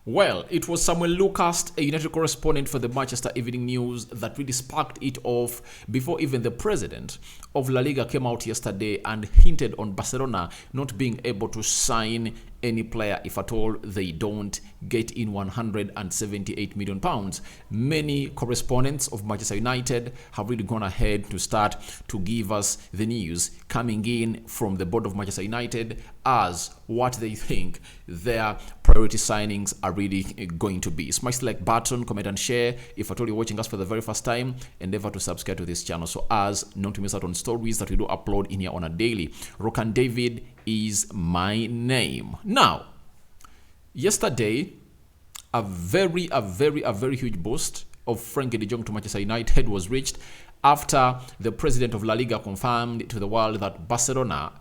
Well, it was Samuel Lucas, a United correspondent for the Manchester Evening News, that really sparked it off before even the president of La Liga came out yesterday and hinted on Barcelona not being able to sign any player if at all they don't get in 178 million pounds. Many correspondents of Manchester United have really gone ahead to start to give us the news coming in from the board of Manchester United as what they think their priority signings are really going to be. Smash the like button, comment and share. If at all you're watching us for the very first time, endeavor to subscribe to this channel so as not to miss out on stories that we do upload in here on a daily. Rokan David is my name. Now, yesterday, a very huge boost of Frenkie De Jong to Manchester United was reached after the president of La Liga confirmed to the world that Barcelona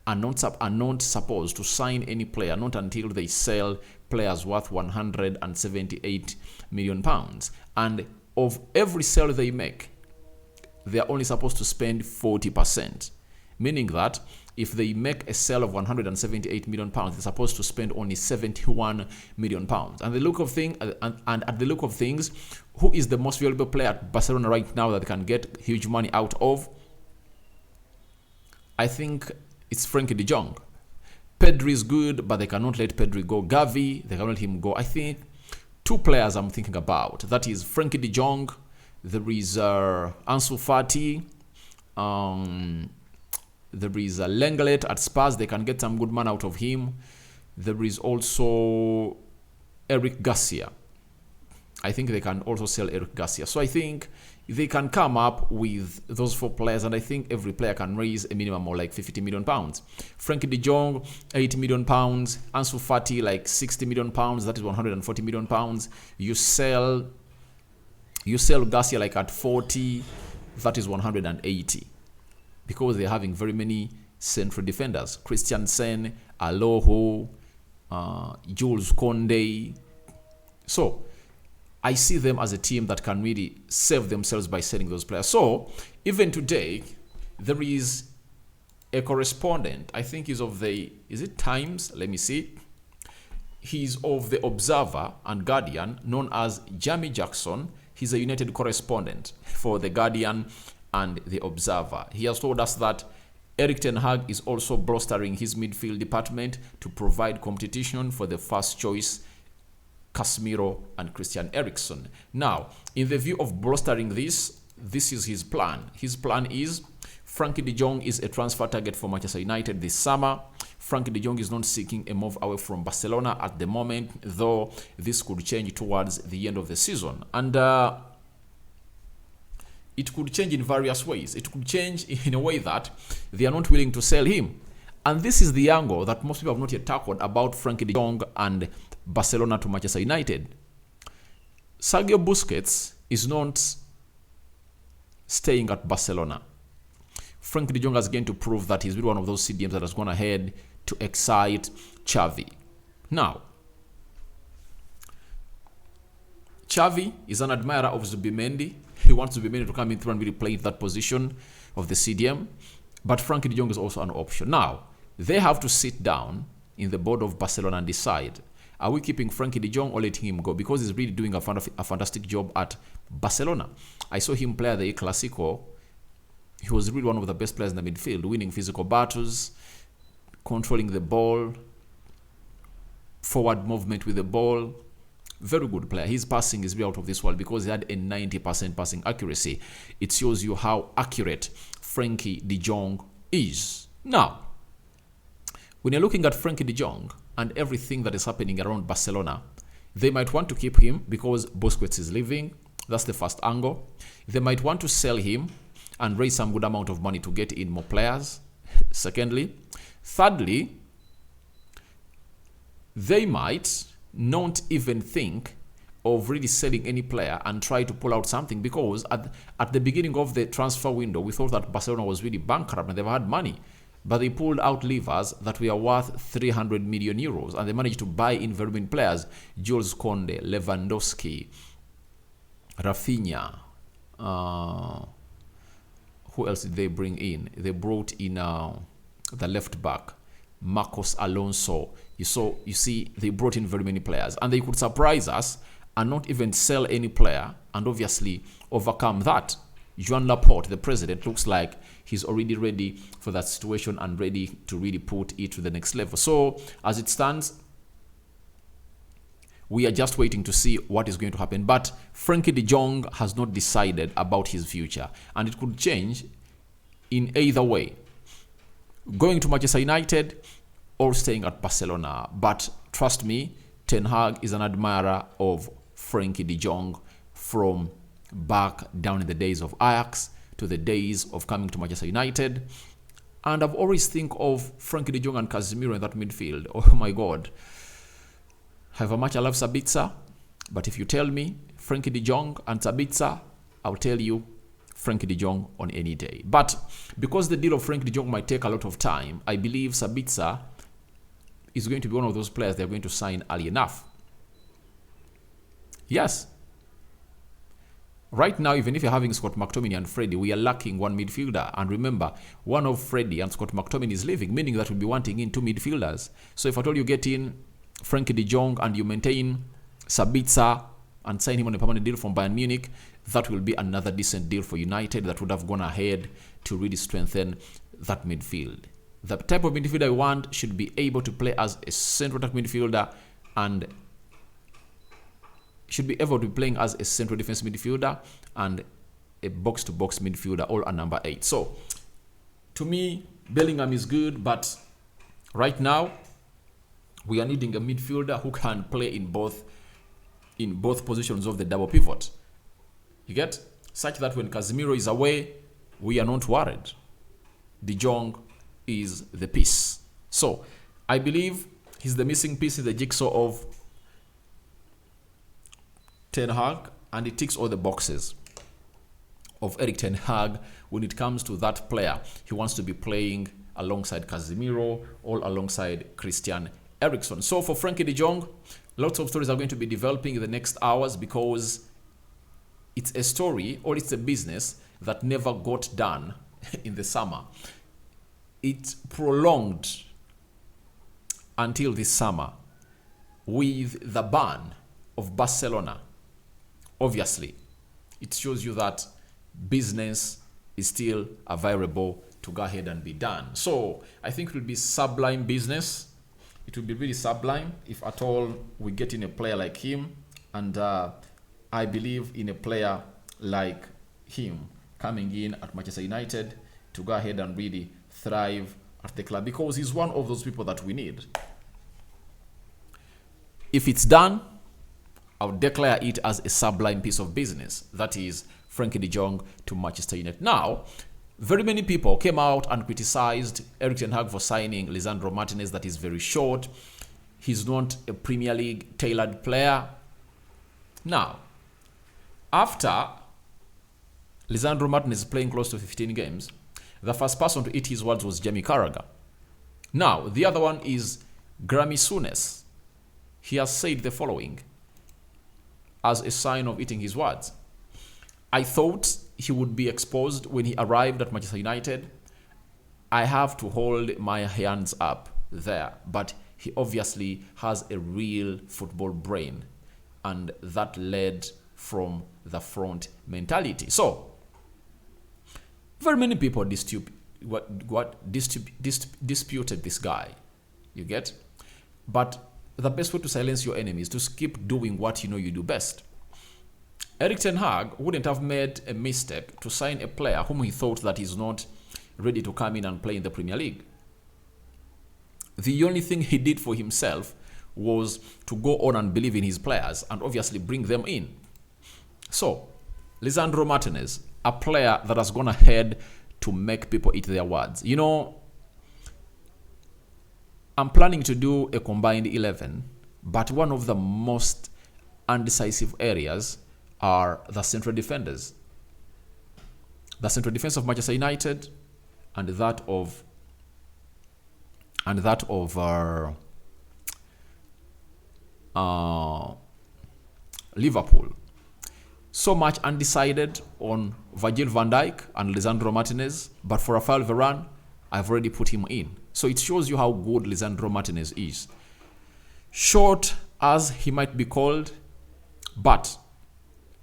are not supposed to sign any player, not until they sell players worth 178 million pounds. And of every sale they make, they are only supposed to spend 40%. Meaning that if they make a sale of 178 million pounds, they're supposed to spend only 71 million pounds. And at the look of things, who is the most valuable player at Barcelona right now that they can get huge money out of? I think it's Frenkie De Jong. Pedri is good, but they cannot let Pedri go. Gavi, they cannot let him go. I think two players I'm thinking about. That is Frenkie De Jong. There is Ansu Fati. There is Lenglet at Spurs. They can get some good man out of him. There is also Eric Garcia. I think they can also sell Eric Garcia. So I think they can come up with those four players, and I think every player can raise a minimum of like 50 million pounds. Frenkie De Jong, 80 million pounds. Ansu Fati, like 60 million pounds. That is 140 million pounds. You sell Garcia like at 40. That is 180. Because they're having very many central defenders. Christiansen, Aloho, Jules Koundé. So I see them as a team that can really save themselves by selling those players. So even today, there is a correspondent. I think he's of the, is it Times? Let me see. He's of the Observer and Guardian, known as Jamie Jackson. He's a United correspondent for the Guardian and the Observer. He has told us that Erik ten Hag is also bolstering his midfield department to provide competition for the first choice Casemiro and Christian Eriksen. Now, in the view of bolstering this is his plan. His plan is Frenkie De Jong is a transfer target for Manchester United this summer. Frenkie De Jong is not seeking a move away from Barcelona at the moment, though this could change towards the end of the season. And it could change in various ways. It could change in a way that they are not willing to sell him. And this is the angle that most people have not yet tackled about Frenkie De Jong and Barcelona to Manchester United. Sergio Busquets is not staying at Barcelona. Frenkie De Jong has again to prove that he's really one of those CDMs that has gone ahead to excite Xavi. Now, Xavi is an admirer of Zubimendi. He wants Zubimendi to come in through and really play that position of the CDM. But Frenkie De Jong is also an option. Now, they have to sit down in the board of Barcelona and decide, are we keeping Frenkie De Jong or letting him go? Because he's really doing a fantastic job at Barcelona. I saw him play at the Clasico. He was really one of the best players in the midfield, winning physical battles, controlling the ball, forward movement with the ball. Very good player. His passing is really out of this world because he had a 90% passing accuracy. It shows you how accurate Frenkie De Jong is. Now, when you're looking at Frenkie De Jong and everything that is happening around Barcelona, they might want to keep him because Busquets is leaving. That's the first angle. They might want to sell him and raise some good amount of money to get in more players. Secondly. Thirdly, they might not even think of really selling any player and try to pull out something, because at the beginning of the transfer window, we thought that Barcelona was really bankrupt and they've had money. But they pulled out levers that were worth 300 million euros, and they managed to buy in very many players. Jules Koundé, Lewandowski, Rafinha. Who else did they bring in? They brought in the left back, Marcos Alonso. You see, they brought in very many players, and they could surprise us and not even sell any player, and obviously overcome that. Joan Laporte, the president, looks like he's already ready for that situation and ready to really put it to the next level. So as it stands, we are just waiting to see what is going to happen. But Frenkie De Jong has not decided about his future, and it could change in either way, going to Manchester United or staying at Barcelona. But trust me, Ten Hag is an admirer of Frenkie De Jong from back down in the days of Ajax to the days of coming to Manchester United. And I've always think of Frenkie De Jong and Casemiro in that midfield. Oh my God. However much I love Sabitzer, but if you tell me Frenkie De Jong and Sabitzer, I'll tell you Frenkie De Jong on any day. But because the deal of Frenkie De Jong might take a lot of time, I believe Sabitzer is going to be one of those players they're going to sign early enough. Yes. Right now, even if you're having Scott McTominay and Freddie, we are lacking one midfielder. And remember, one of Freddie and Scott McTominay is leaving, meaning that we'll be wanting in two midfielders. So if at all you get in Frenkie De Jong and you maintain Sabitzer and sign him on a permanent deal from Bayern Munich, that will be another decent deal for United that would have gone ahead to really strengthen that midfield. The type of midfielder I want should be able to play as a central attack midfielder and should be able to be playing as a central defense midfielder and a box-to-box midfielder, all at number 8. So, to me, Bellingham is good, but right now, we are needing a midfielder who can play in both positions of the double pivot. You get? Such that when Casemiro is away, we are not worried. De Jong is the piece. So, I believe he's the missing piece in the jigsaw of Ten Hag, and it ticks all the boxes of Erik Ten Hag when it comes to that player. He wants to be playing alongside Casemiro, all alongside Christian Eriksen. So for Frenkie De Jong, lots of stories are going to be developing in the next hours because it's a story or it's a business that never got done in the summer. It prolonged until this summer with the ban of Barcelona. Obviously, it shows you that business is still available to go ahead and be done. So I think it will be sublime business. It will be really sublime if at all we get in a player like him. And I believe in a player like him coming in at Manchester United to go ahead and really thrive at the club, because he's one of those people that we need. If it's done, I would declare it as a sublime piece of business. That is Frenkie De Jong to Manchester United. Now, very many people came out and criticized Erik Ten Hag for signing Lisandro Martinez. That is very short. He's not a Premier League tailored player. Now, after Lisandro Martinez is playing close to 15 games, the first person to eat his words was Jamie Carragher. Now, the other one is Grammy Souness. He has said the following as a sign of eating his words. I thought he would be exposed when he arrived at Manchester United. I have to hold my hands up there. But he obviously has a real football brain. And that led from the front mentality. So, very many people disputed this guy. You get? But the best way to silence your enemy is to keep doing what you know you do best. Erik Ten Hag wouldn't have made a mistake to sign a player whom he thought that is not ready to come in and play in the Premier League. The only thing he did for himself was to go on and believe in his players and obviously bring them in. So, Lisandro Martinez, a player that has gone ahead to make people eat their words. You know, I'm planning to do a combined 11, but one of the most undecisive areas are the central defenders. The central defense of Manchester United and that of Liverpool. So much undecided on Virgil van Dijk and Lisandro Martinez, but for Rafael Varane, I've already put him in. So it shows you how good Lisandro Martinez is. Short as he might be called, but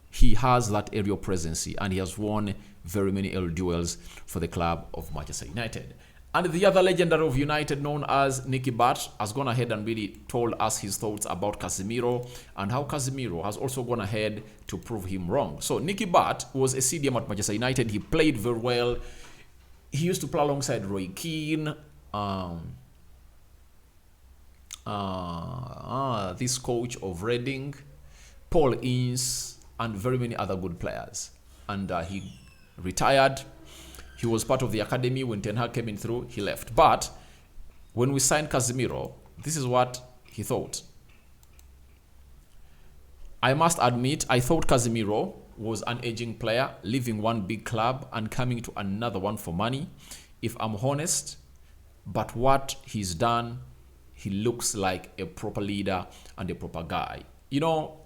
he has that aerial presence and he has won very many aerial duels for the club of Manchester United. And the other legendary of United, known as Nicky Butt, has gone ahead and really told us his thoughts about Casemiro and how Casemiro has also gone ahead to prove him wrong. So Nicky Butt was a CDM at Manchester United. He played very well. He used to play alongside Roy Keane, this coach of Reading, Paul Ince, and very many other good players. And he retired. He was part of the academy when Ten Hag came in through. He left. But when we signed Casemiro, this is what he thought. I must admit, I thought Casemiro was an aging player, leaving one big club and coming to another one for money, if I'm honest. But what he's done, he looks like a proper leader and a proper guy. You know,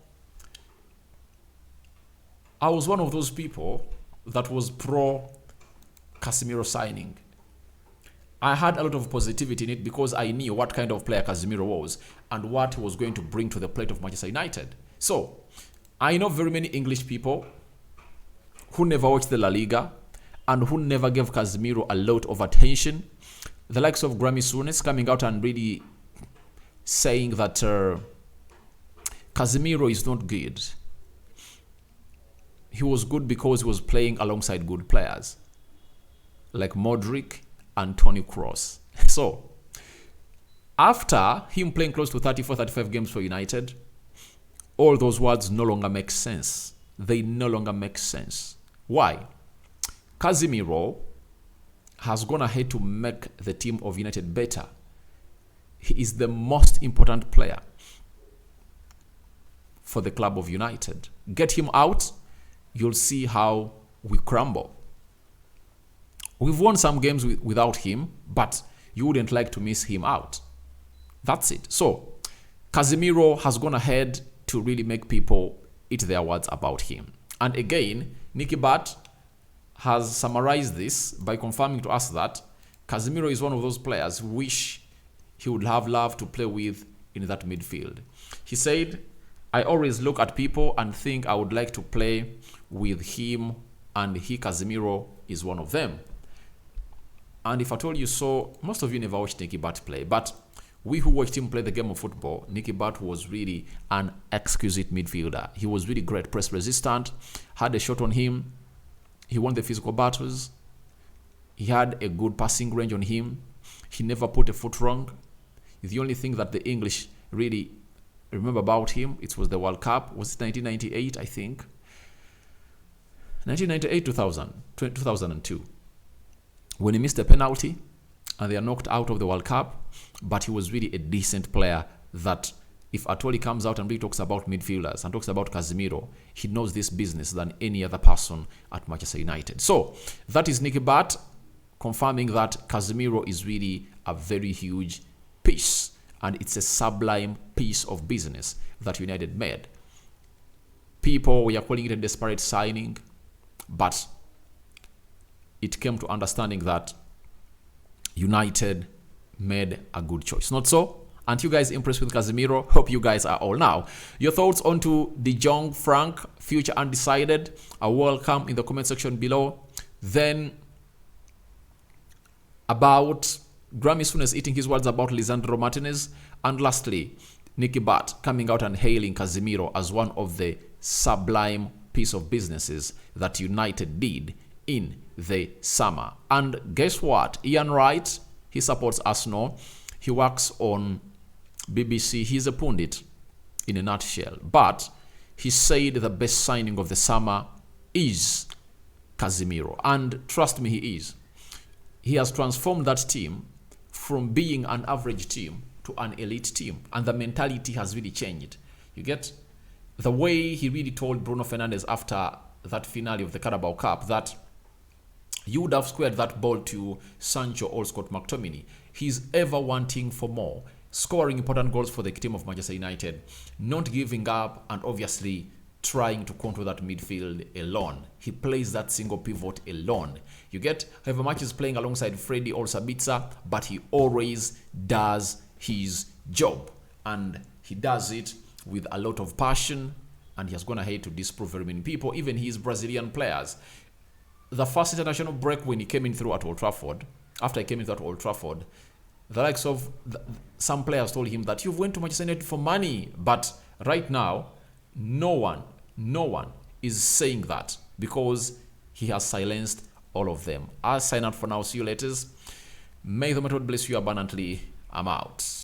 I was one of those people that was pro Casemiro signing. I had a lot of positivity in it because I knew what kind of player Casemiro was and what he was going to bring to the plate of Manchester United. So, I know very many English people who never watched the La Liga and who never gave Casemiro a lot of attention. The likes of Grammy Souness coming out and really saying that Casemiro is not good. He was good because he was playing alongside good players like Modric and Toni Kroos. So, after him playing close to 34, 35 games for United, all those words no longer make sense. They no longer make sense. Why? Casemiro has gone ahead to make the team of United better. He is the most important player for the club of United. Get him out, you'll see how we crumble. We've won some games without him, but you wouldn't like to miss him out. That's it. So, Casemiro has gone ahead to really make people eat their words about him. And again, Nicky Butt has summarized this by confirming to us that Casemiro is one of those players who wish he would have loved to play with in that midfield. He said, I always look at people and think I would like to play with him, and he, Casemiro, is one of them. And if I told you so, most of you never watched Nicky Butt play, but we who watched him play the game of football, Nicky Butt was really an exquisite midfielder. He was really great, press resistant, had a shot on him, he won the physical battles, he had a good passing range on him, he never put a foot wrong. The only thing that the English really remember about him, it was the World Cup. Was it 1998, I think? 1998, 2002. When he missed a penalty and they are knocked out of the World Cup, but he was really a decent player that if at all he comes out and really talks about midfielders and talks about Casemiro, he knows this business than any other person at Manchester United. So that is Nicky Butt confirming that Casemiro is really a very huge piece, and it's a sublime piece of business that United made. People were calling it a desperate signing, but it came to understanding that United made a good choice. Not so? Aren't you guys impressed with Casemiro? Hope you guys are all now. Your thoughts on to De Jong, Frank, future undecided, are welcome in the comment section below. Then about Grammy Souness eating his words about Lisandro Martinez. And lastly, Nicky Butt coming out and hailing Casemiro as one of the sublime piece of businesses that United did in the summer. And guess what? Ian Wright, he supports Arsenal. He works on BBC. He's a pundit in a nutshell. But he said the best signing of the summer is Casemiro. And trust me, he is. He has transformed that team from being an average team to an elite team. And the mentality has really changed. You get the way he really told Bruno Fernandes after that finale of the Carabao Cup that you would have squared that ball to Sancho or Scott McTominay. He's ever wanting for more, scoring important goals for the team of Manchester United, not giving up, and obviously trying to control that midfield alone. He plays that single pivot alone. You get, however much he's playing alongside Freddy or Sabitzer, but he always does his job. And He does it with a lot of passion, and he has gone ahead to disprove very many people, even his Brazilian players. The first international break when he came in through at Old Trafford, after he came in through at Old Trafford, the likes of some players told him that you've went to Manchester United for money. But right now, no one is saying that, because he has silenced all of them. I'll sign out for now. See you later. May the Lord bless you abundantly. I'm out.